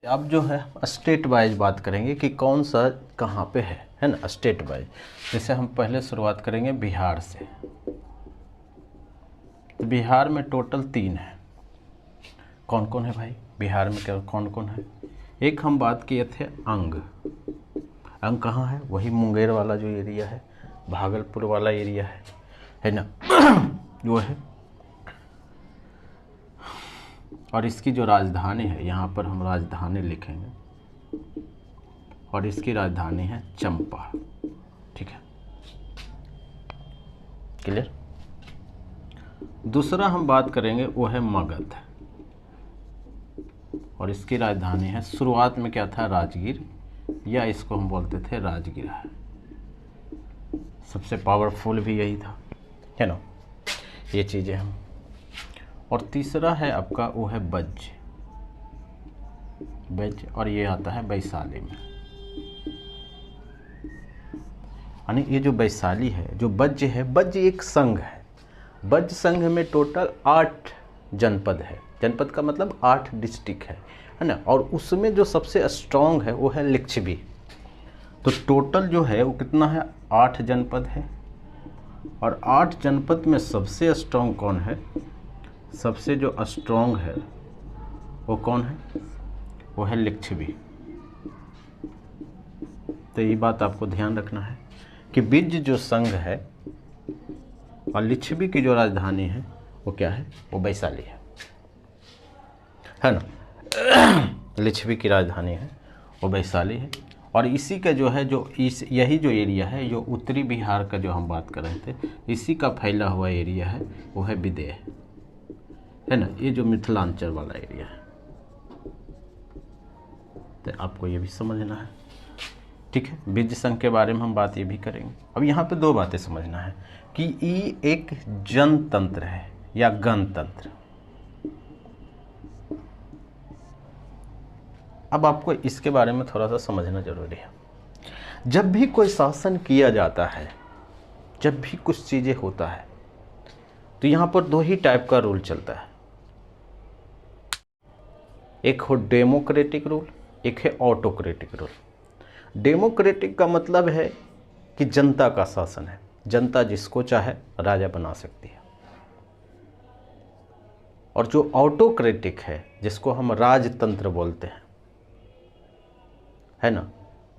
अब जो है स्टेट वाइज बात करेंगे कि कौन सा कहाँ पे है ना, स्टेट वाइज। जैसे हम पहले शुरुआत करेंगे बिहार से। तो बिहार में टोटल 3 है। कौन कौन है भाई बिहार में, क्या कौन कौन है? एक हम बात किए थे अंग। अंग कहाँ है? वही मुंगेर वाला जो एरिया है, भागलपुर वाला एरिया है ना वो है। और इसकी जो राजधानी है, यहाँ पर हम राजधानी लिखेंगे, और इसकी राजधानी है चंपा। ठीक है, क्लियर। दूसरा हम बात करेंगे वो है मगध, और इसकी राजधानी है, शुरुआत में क्या था, राजगीर, या इसको हम बोलते थे राजगीर। सबसे पावरफुल भी यही था, है ना, ये चीज़ें हम। और तीसरा है आपका वो है बज्ज, और ये आता है वैशाली में। यानी ये जो वैशाली है, जो बज्ज है, बज्ज एक संघ है। बज्ज संघ में टोटल 8 जनपद है। जनपद का मतलब 8 डिस्ट्रिक्ट है ना। और उसमें जो सबसे स्ट्रॉन्ग है वो है लिच्छवी। तो टोटल जो है वो कितना है, 8 जनपद है। और 8 जनपद में सबसे स्ट्रॉन्ग कौन है? सबसे जो स्ट्रॉन्ग है वो कौन है? वो है लिच्छवी। तो ये बात आपको ध्यान रखना है कि बिज्ज जो संघ है और लिच्छवी की जो राजधानी है वो क्या है? वो वैशाली है ना। लिच्छवी की राजधानी है वो वैशाली है। और इसी का जो है, जो यही जो एरिया है, जो उत्तरी बिहार का जो हम बात कर रहे थे, इसी का फैला हुआ एरिया है वो है विदेह, है ना। ये जो मिथिलांचल वाला एरिया है, तो आपको ये भी समझना है। ठीक है, बिज्ज संघ के बारे में हम बात ये भी करेंगे। अब यहाँ पे 2 बातें समझना है कि ये एक जनतंत्र है या गणतंत्र। अब आपको इसके बारे में थोड़ा सा समझना जरूरी है। जब भी कोई शासन किया जाता है, जब भी कुछ चीज़ें होता है, तो यहाँ पर 2 ही टाइप का रूल चलता है। एक हो डेमोक्रेटिक रूल, एक है ऑटोक्रेटिक रूल। डेमोक्रेटिक का मतलब है कि जनता का शासन है, जनता जिसको चाहे राजा बना सकती है। और जो ऑटोक्रेटिक है, जिसको हम राजतंत्र बोलते हैं, है ना,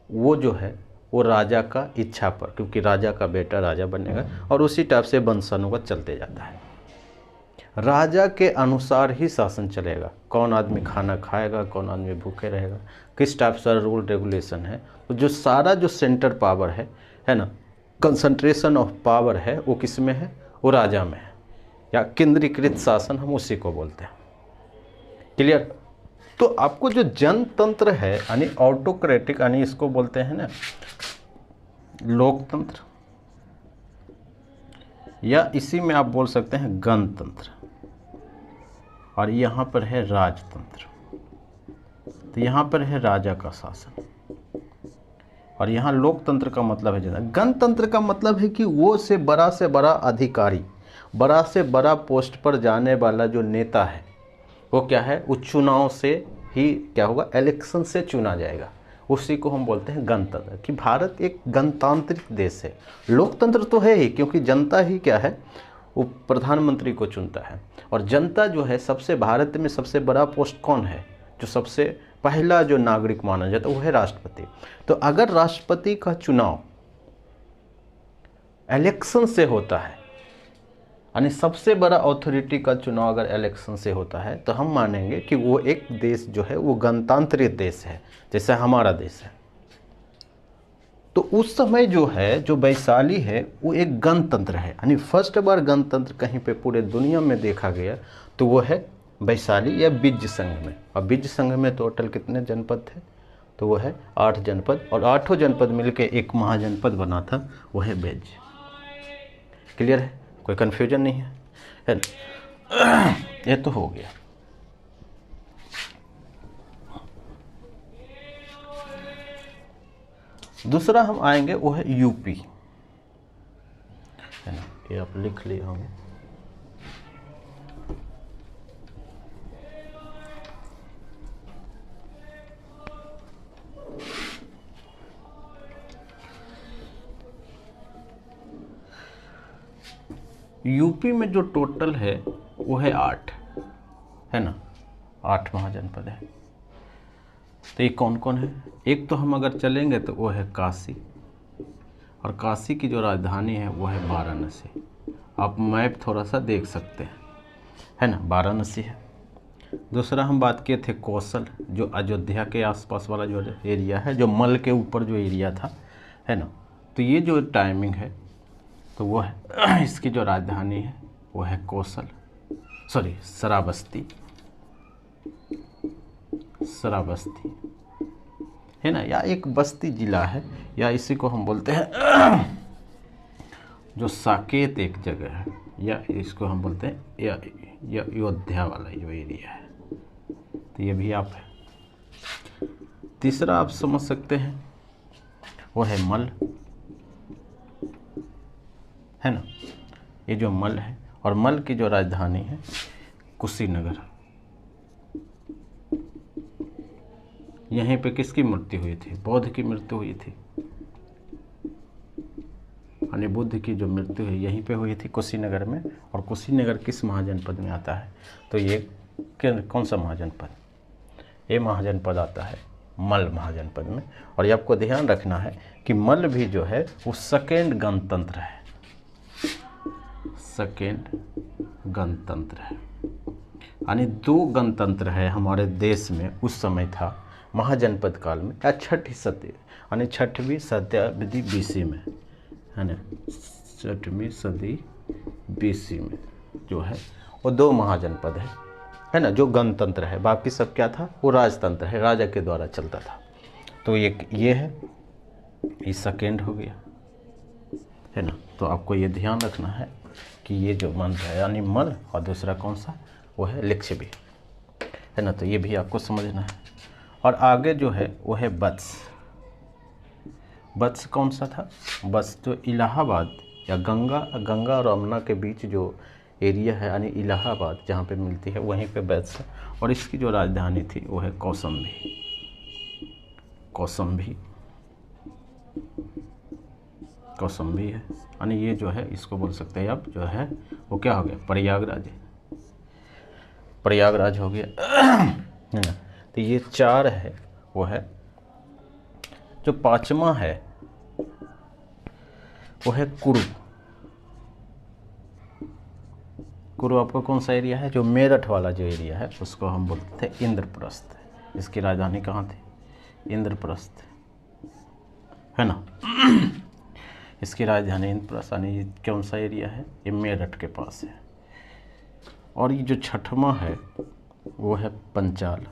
वो जो है वो राजा का इच्छा पर, क्योंकि राजा का बेटा राजा बनेगा और उसी टाइप से वंशानुगत चलते जाता है। राजा के अनुसार ही शासन चलेगा। कौन आदमी खाना खाएगा, कौन आदमी भूखे रहेगा, किस टाइप से रूल रेगुलेशन है, तो जो सारा जो सेंटर पावर है ना, कंसंट्रेशन ऑफ पावर है, वो किस में है? वो राजा में है, या केंद्रीकृत शासन हम उसी को बोलते हैं। क्लियर। तो आपको जो जनतंत्र है यानी ऑटोक्रेटिक, यानी इसको बोलते हैं ना लोकतंत्र, या इसी में आप बोल सकते हैं गणतंत्र, और यहाँ पर है राजतंत्र। तो यहाँ पर है राजा का शासन, और यहाँ लोकतंत्र का मतलब है जनता। गणतंत्र का मतलब है कि वो से बड़ा अधिकारी, बड़ा से बड़ा पोस्ट पर जाने वाला जो नेता है, वो क्या है, वो चुनाव से ही क्या होगा, इलेक्शन से चुना जाएगा। उसी को हम बोलते हैं गणतंत्र। कि भारत एक गणतांत्रिक देश है। लोकतंत्र तो है ही, क्योंकि जनता ही क्या है, वो प्रधानमंत्री को चुनता है। और जनता जो है, सबसे भारत में सबसे बड़ा पोस्ट कौन है, जो सबसे पहला जो नागरिक माना जाता है वो है राष्ट्रपति। तो अगर राष्ट्रपति का चुनाव इलेक्शन से होता है, यानी सबसे बड़ा अथॉरिटी का चुनाव अगर इलेक्शन से होता है, तो हम मानेंगे कि वो एक देश जो है वो गणतांत्रिक देश है, जैसे हमारा देश है। तो उस समय जो है, जो वैशाली है, वो एक गणतंत्र है। यानी फर्स्ट बार गणतंत्र कहीं पे पूरे दुनिया में देखा गया तो वो है वैशाली या बिज्ज संघ में। और बिज्ज संघ में टोटल कितने जनपद थे? तो वो है 8 जनपद, और 8 जनपद मिलके एक महाजनपद बना था, वो है बिज्ज। क्लियर है, कोई कन्फ्यूजन नहीं है ना? ये तो हो गया। दूसरा हम आएंगे वो है यूपी, है ना, ये आप लिख लिए होंगे। यूपी में जो टोटल है वो है 8, है ना, 8 महाजनपद है। तो ये कौन कौन है? एक तो हम अगर चलेंगे तो वो है काशी, और काशी की जो राजधानी है वो है वाराणसी। आप मैप थोड़ा सा देख सकते हैं, है ना, वाराणसी है। दूसरा हम बात किए थे कौशल, जो अयोध्या के आसपास वाला जो एरिया है, जो मल के ऊपर जो एरिया था, है ना। तो ये जो टाइमिंग है तो वो है इसकी जो राजधानी है वो है कौशल, सॉरी श्रावस्ती, श्रावस्ती, है ना, या एक बस्ती जिला है, या इसी को हम बोलते हैं जो साकेत एक जगह है, या इसको हम बोलते हैं या अयोध्या वाला जो एरिया है। तो ये भी आप है। तीसरा आप समझ सकते हैं वो है मल, है ना, ये जो मल है, और मल की जो राजधानी है कुशीनगर। यहीं पे किसकी मृत्यु हुई थी? बौद्ध की मृत्यु हुई थी, यानी बुद्ध की जो मृत्यु है यहीं पे हुई थी कुशीनगर में। और कुशीनगर किस महाजनपद में आता है? तो ये कौन सा महाजनपद? ये महाजनपद आता है मल महाजनपद में। और ये आपको ध्यान रखना है कि मल भी जो है वो सेकेंड गणतंत्र है, सेकेंड गणतंत्र है, यानी 2 गणतंत्र है हमारे देश में उस समय था महाजनपद काल में, या 6वीं सदी, यानी 6वीं शताब्दी BC में, है ना, 6वीं सदी BC में जो है वो 2 महाजनपद है ना, जो गणतंत्र है। बाकी सब क्या था? वो राजतंत्र है, राजा के द्वारा चलता था। तो ये है, ये सेकेंड हो गया, है ना। तो आपको ये ध्यान रखना है कि ये जो मंत्र है यानी मल, और दूसरा कौन सा? वो है लिच्छवी, है ना। तो ये भी आपको समझना है। और आगे जो है वो है वत्स। वत्स कौन सा था? वत्स जो इलाहाबाद या गंगा और यमुना के बीच जो एरिया है, यानी इलाहाबाद जहाँ पे मिलती है वहीं पे वत्स है। और इसकी जो राजधानी थी वो है कौसंबी, कौसंबी, कौसंबी है, यानी ये जो है इसको बोल सकते हैं आप, जो है वो क्या हो गया? प्रयागराज, प्रयागराज हो गया, है ना। तो ये 4 है, वो है। जो 5वां है वो है कुरु। कुरु आपको कौन सा एरिया है? जो मेरठ वाला जो एरिया है उसको हम बोलते थे इंद्रप्रस्थ। इसकी राजधानी कहाँ थी? इंद्रप्रस्थ, है ना। इसकी राजधानी इंद्रप्रस्थ, यानी कौन सा एरिया है? ये मेरठ के पास है। और ये जो 6वां है वो है पंचाल,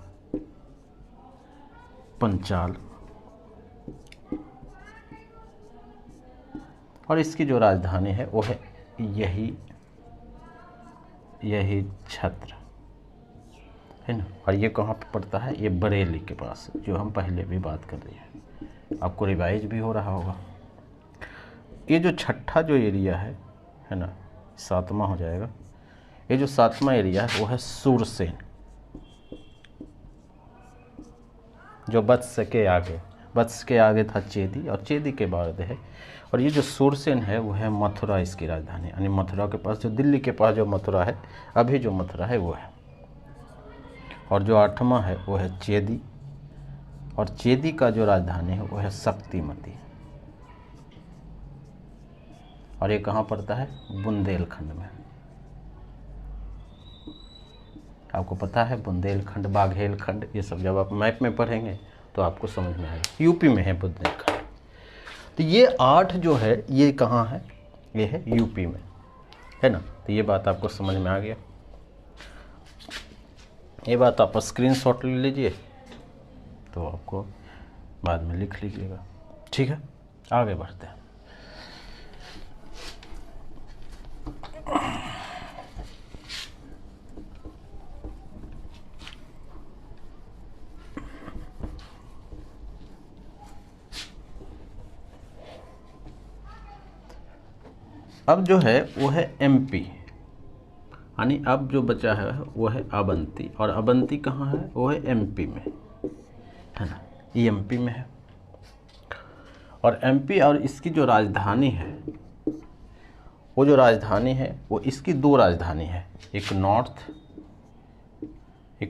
पंचाल। और इसकी जो राजधानी है वो है यही छत्र, है ना। और ये कहाँ पे पड़ता है? ये बरेली के पास, जो हम पहले भी बात कर रहे हैं, आपको रिवाइज भी हो रहा होगा। ये जो 6ठा जो एरिया है ना, 7वां हो जाएगा। ये जो 7वां एरिया है वो है सूरसेन, जो वत्स के आगे, वत्स के आगे था चेदी, और चेदी के बाद है। और ये जो सूरसेन है वो है मथुरा, इसकी राजधानी, यानी मथुरा के पास, जो दिल्ली के पास जो मथुरा है, अभी जो मथुरा है वो है। और जो 8वां है वो है चेदी, और चेदी का जो राजधानी है वो है शक्तिमती। और ये कहाँ पड़ता है? बुंदेलखंड में। आपको पता है बुंदेलखंड, बाघेलखंड, ये सब जब आप मैप में पढ़ेंगे तो आपको समझ में आएगा। यूपी में है बुंदेलखंड। तो ये 8 जो है ये कहाँ है? ये है यूपी में, है ना। तो ये बात आपको समझ में आ गया। ये बात आप स्क्रीनशॉट ले लीजिए, तो आपको बाद में लिख लीजिएगा, ठीक है। आगे बढ़ते हैं। अब जो है वो है MP, यानी अब जो बचा है वो है अवंती। और अवंती कहाँ है? वो है MP में, है ना, ये MP में है। और MP और इसकी जो राजधानी है वो जो राजधानी है वो इसकी दो राजधानी है, एक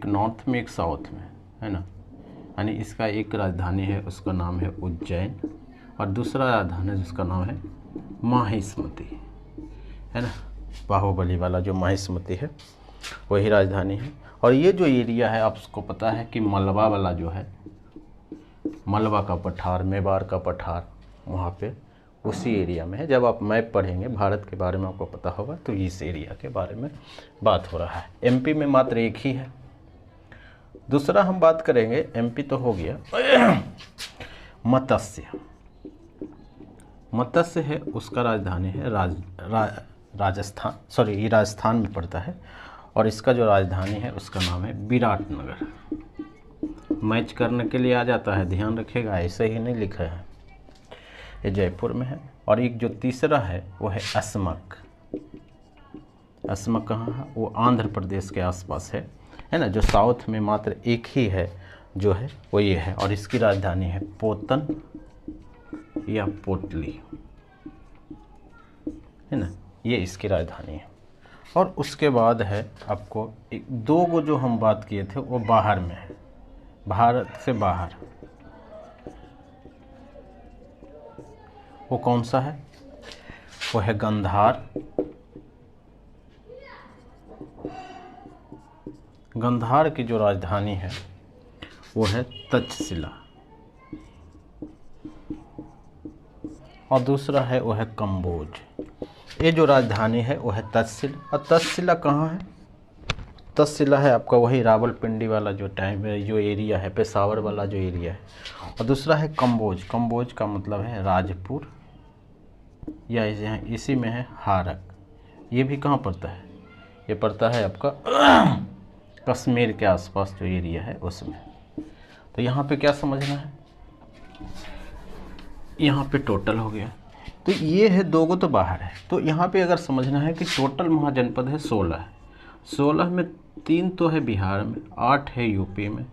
नॉर्थ में एक साउथ में, है ना। यानी इसका एक राजधानी है उसका नाम है उज्जैन और दूसरा राजधानी है जिसका नाम है माहिष्मति, है ना। बाहुबली वाला जो माहिष्मति है वही राजधानी है। और ये जो एरिया है आपको पता है कि मलबा वाला जो है, मलबा का पठार, मेवाड़ का पठार, वहाँ पे उसी एरिया में है। जब आप मैप पढ़ेंगे भारत के बारे में आपको पता होगा तो इस एरिया के बारे में बात हो रहा है। एमपी में मात्र एक ही है। दूसरा हम बात करेंगे, एमपी तो हो गया। मत्स्य है, उसका राजधानी है राजस्थान, सॉरी ये राजस्थान में पड़ता है और इसका जो राजधानी है उसका नाम है विराटनगर। मैच करने के लिए आ जाता है, ध्यान रखिएगा, ऐसे ही नहीं लिखा है। ये जयपुर में है। और एक जो तीसरा है वो है अस्मक। अस्मक कहाँ है? वो आंध्र प्रदेश के आसपास है ना। जो साउथ में मात्र एक ही है जो है वो ये है और इसकी राजधानी है पोतन या पोटली, है ना। ये इसकी राजधानी है। और उसके बाद है आपको एक दो गो जो हम बात किए थे वो बाहर में है, भारत से बाहर। वो कौन सा है? वो है गंधार। गंधार की जो राजधानी है वो है तक्षशिला और दूसरा है वो है कम्बोज। ये जो राजधानी है वो है तक्षशिला। और तक्षशिला कहाँ है? तक्षशिला है आपका वही रावलपिंडी वाला जो जो एरिया है, पेशावर वाला जो एरिया है। और दूसरा है कम्बोज। कम्बोज का मतलब है राजपुर या इसी में है हारक। ये भी कहाँ पड़ता है? ये पड़ता है आपका कश्मीर के आसपास जो एरिया है उसमें। तो यहाँ पे क्या समझना है? यहाँ पे टोटल हो गया। तो ये है दो गो तो बाहर है। तो यहाँ पे अगर समझना है कि टोटल महाजनपद है 16 है। 16 में 3 तो है बिहार में, 8 है यूपी में,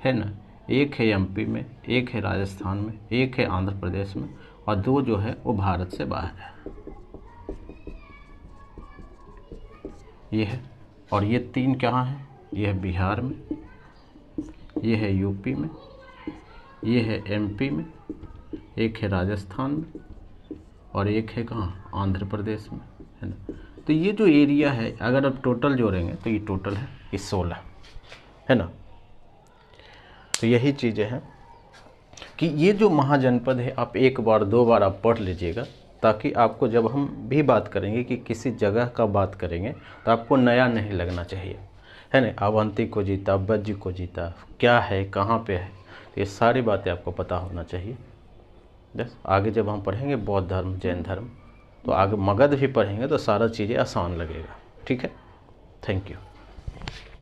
है ना, 1 है एमपी में, 1 है राजस्थान में, 1 है आंध्र प्रदेश में और 2 जो है वो भारत से बाहर है। ये है। और ये 3 कहाँ है? ये है बिहार में, ये है यूपी में, ये है एमपी में, 1 है राजस्थान में और 1 है कहाँ? आंध्र प्रदेश में, है ना। तो ये जो एरिया है अगर आप टोटल जोड़ेंगे तो ये टोटल है ये 16, है ना। तो यही चीज़ें हैं कि ये जो महाजनपद है आप एक बार 2 बार आप पढ़ लीजिएगा, ताकि आपको जब हम भी बात करेंगे कि किसी जगह का बात करेंगे तो आपको नया नहीं लगना चाहिए, है ना। अवंती को जीता, बज्जी को जीता, क्या है, कहाँ पे है, तो ये सारी बातें आपको पता होना चाहिए। बस आगे जब हम पढ़ेंगे बौद्ध धर्म, जैन धर्म, तो आगे मगध भी पढ़ेंगे तो सारा चीज़ें आसान लगेगा। ठीक है, थैंक यू।